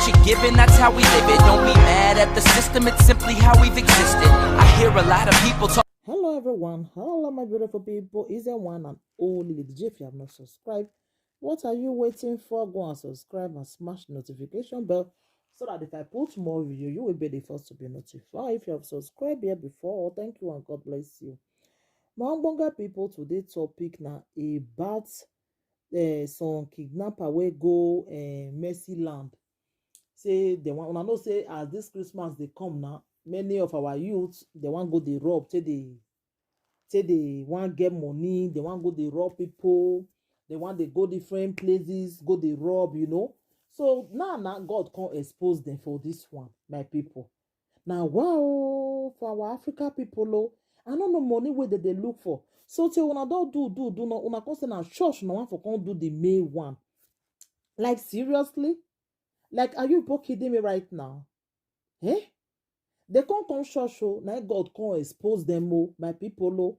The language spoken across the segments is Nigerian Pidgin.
what you're given, that's how we live it. Don't be mad at the system, it's simply how we've existed. I hear a lot of people talk. Hello everyone, hello my beautiful people. Is there one and only Lady J? If you have not subscribed, what are you waiting for? Go and subscribe and smash the notification bell so that if I put more video, you will be the first to be notified. If you have subscribed here before, thank you and God bless you. My Mbonga people, today topic now about some kidnapper wey go Mercy Land. Say they want, una know say as this Christmas they come now, many of our youth they want go dey rob, say they want get money, they want go dey rob people, they want they go different places, go dey rob, you know. So now God can't expose them for this one, my people. Now wow, for our Africa people, oh, I don't know money where they look for. So till una don't do not una come say na church no one for come do the main one. Like seriously? Like are you people kidding me right now? Eh? They can't come church, oh, now God can't expose them, oh, my people, oh.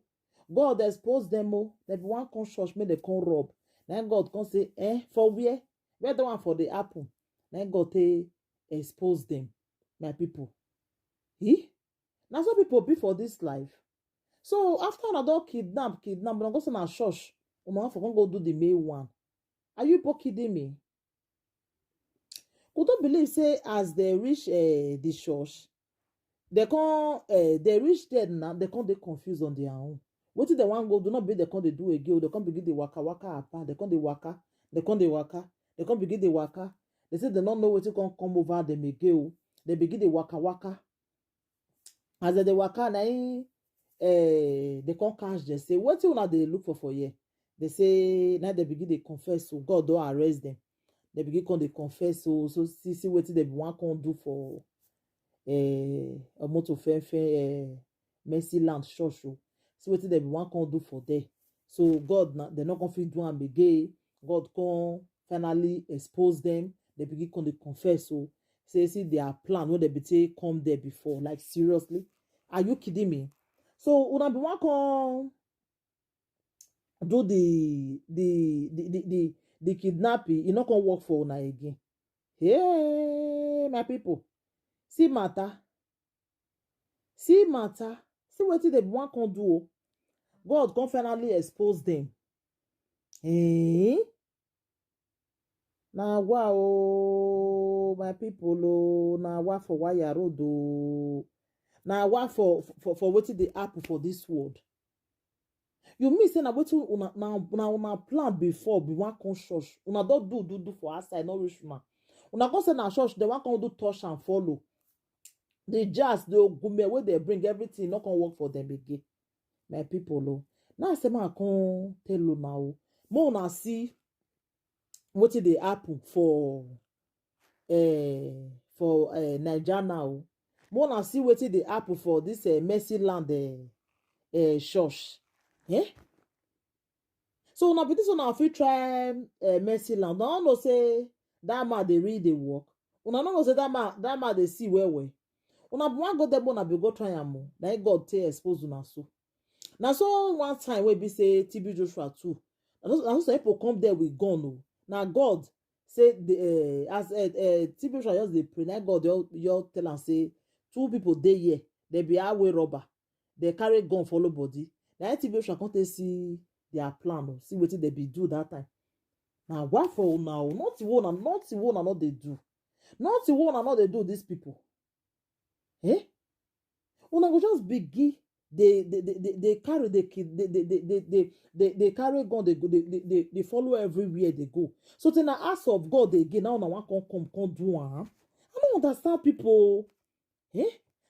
God expose them, oh. They be one come church, make they come rob. Now God can say, for where? Where the one for the apple? Now God expose them, my people. Eh? Now some people be for this life. So after another kidnap, but go to na church, for go do the main one. Are you people kidding me? Could don't believe say as they reach the church, they reach there now, they can't they confused on their own. What did they want go do not be they can't they do again, they can't begin the waka apart, they can't they waka, they can't begin the waka. They say they don't know what to come over them again. They begin the waka. As they waka na they can't catch them. Say what you wanna they look for here? They say now they begin they confess, so God don't arrest them. They begin come they confess, so see what they want can do for a motor Mercy Land church. See what they want can do for there. So God they're not gonna fit do am again. God can finally expose them. They begin come they confess, so say see their plan when they be come there before. Like seriously, are you kidding me? So una be one come do the kidnapping, e no come work for una again. Hey, my people, see matter, see wetin dem wan come do o. God come finally expose them. Na wow, my people, oh, na wow for wire road, oh. Na wow for wetin dey happen for this world. You mean say na wetin una plan before be one come church. Una don do for outside, no reach una. Una come say na church, they wan come do touch and follow. The jazz, the ogume wey they bring, everything not come work for them again. My people, oh. Now I say I come tell you now. More una see wetin dey happen for Naija now. More una see wetin dey happen for this Mercy Land church. So now be this one, if you try Mercy Land, now no say that man they read the work. Una no say that man they see well. Una wan go there, una be go try am. Na God take expose una so. Now so one time we be say TB Joshua too. Now so people come there with gun. No. Now God say the as TB Joshua just dey pray. Now God you tell and say 2 people dey here. They be highway robber. They carry gun follow body. Now TB Joshua can't see their plan. See what they be do that time. Now why for now? Not the one not they do. Not the one not they do these people. Una go just begin they carry they carry gun, they follow everywhere they go. So then I ask of God again, now una want come do am. I don't understand people.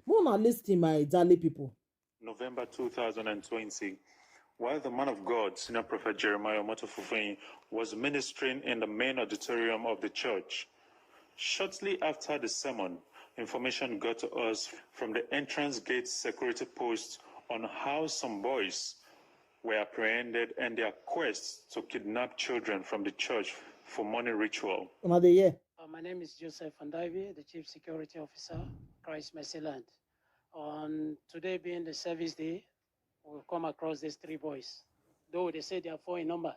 More na listen, my darling people. November 2020, while the man of God, Senior Prophet Jeremiah Motofufein, was ministering in the main auditorium of the church. Shortly after the sermon, information got to us from the entrance gate security post on how some boys were apprehended and their quest to kidnap children from the church for money ritual. Another year. My name is Joseph Andaibi, the Chief Security Officer, Christ Mercy Land. On today being the service day, we've come across these 3 boys. Though they say they are 4 in number,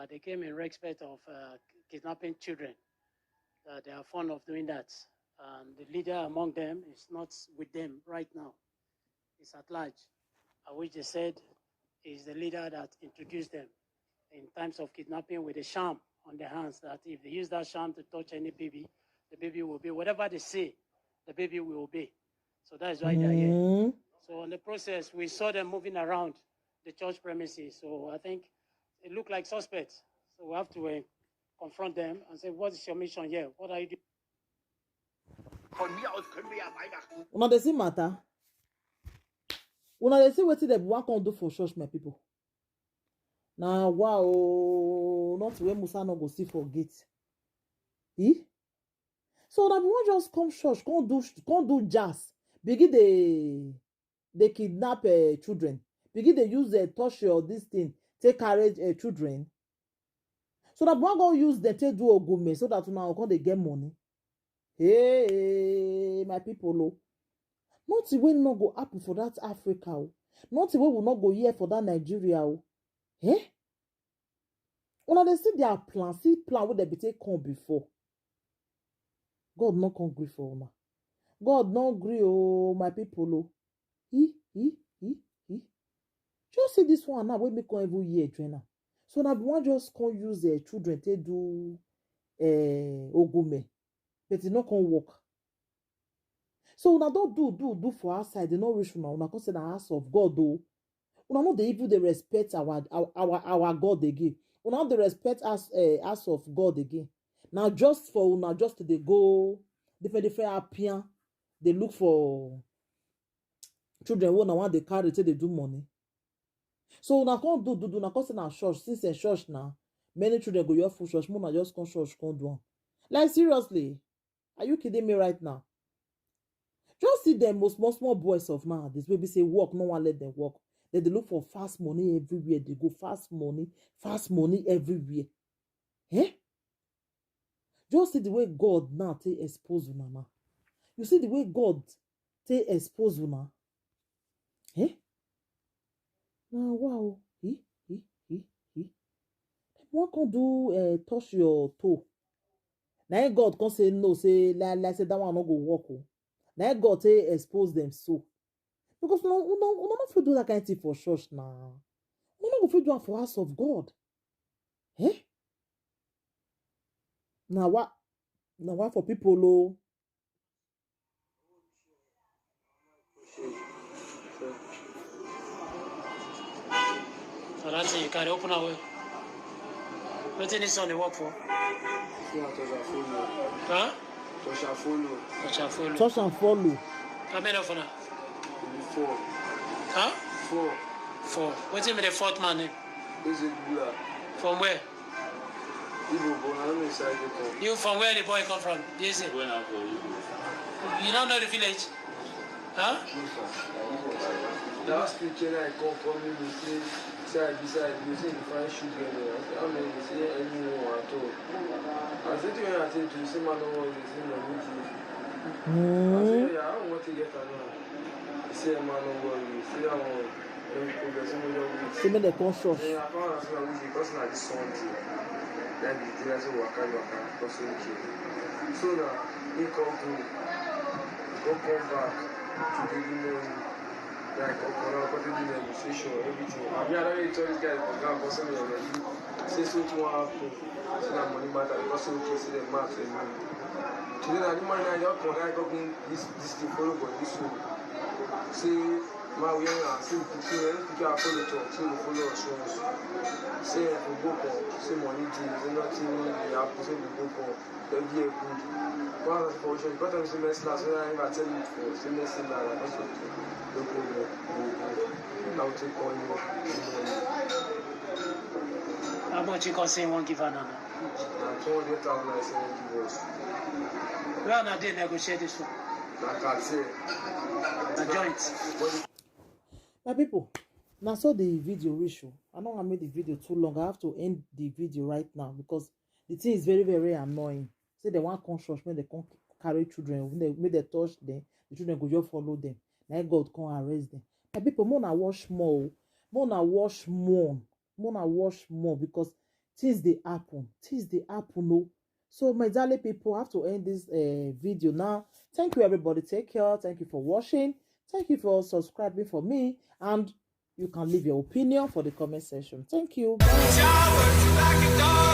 they came in respect of kidnapping children. They are fond of doing that. And the leader among them is not with them right now. It's at large, which they said is the leader that introduced them in times of kidnapping with a charm on their hands, that if they use that charm to touch any baby, the baby will obey. Whatever they say, the baby will obey. So that is why they are here. So in the process, we saw them moving around the church premises. So I think it looked like suspects. So we have to confront them and say, what is your mission here? What are you doing? Una dey see matter. Una dey see wetin dem wan come do for church, my people. Na wow, not where Musa no go see for gate. So that we wan just come church, come do jazz, begin dey kidnap children, begin dey use touch your this thing, take carry children. So that we wan go use them take do ogume, so that una come dey get money. Hey, my people, oh. Nothing wey no go happen for that Africa, oh. Nothing wey we no go hear for that Nigeria, oh. Una dey see their plan, see plan wey dem be take come before. God no come gree for una. God no gree, oh, my people, oh. Just see this one now wey me come every year join am. So na we wan just come use children take do ogume. But it not come work. So una don't do for outside. They not reach una come say the house of God though. Una no dey even dey respect our God again. Una no dey respect us house of God again. Now just for una just to dey go different appear. They look for children who una want they carry till they do money. So una come do una come say na church. Since a church now, many children go your full church. Una just come church come do. Like seriously. Are you kidding me right now? Just see them most small boys of now. This baby say work, no one let them work. They look for fast money everywhere. They go fast money everywhere. Just see the way God now take expose una now. You see the way God take expose una. Now wow. One can do touch your toe. Now God can say no, say like say that one no go work. Now God say expose them so. Because we not fit do that kind of thing for church now. We not go fit do it for house of God. Now what for people low? So that's it, you can open away. What is this on the work for? Huh? Touch and follow. How many of them? 4. Huh? 4. What's in the fourth man name? Is it Bula? From where? You from where the boy come from? This is. You don't know the village? Huh? Last weekend I come from you, say beside you say you find sugar there. How many say anyone at all? I said to you, I said to you, say man no worry, say no meeting. I said, yeah, I don't want to get another. He said, man no worry, say I want progress in your week. See me the conscious. Yeah, I found out that because now this Sunday, then the day I say waka because okay. So now he come back to the morning. Like the negotiation, everything. I mean, I don't really tell this guy because some of them say so to one happen. So that money matter because so okay, see the math and money. Today, the money I just come, I got this thing follow but this one. Say, my way, say people are follow talk, say we follow us once. Say we go for, say money deals, say nothing they happen, say we go for, they be a good. One of the portion, because I'm saying next class, when I tell you for, say next thing that that's okay. How much you can say one give another? 200,000 I say one give us. Where are they negotiate this one? I can say. A joint. My people, now so the video reach you. I know I made the video too long. I have to end the video right now because the thing is very, very annoying. Say they want conscious when they can't carry children, when they make they touch them, the children go just follow them. Now God can arrest them. My people, more watch more because things they happen. No. So my darling people, I have to end this video now. Thank you everybody. Take care. Thank you for watching. Thank you for subscribing for me, and you can leave your opinion for the comment section. Thank you. Bye.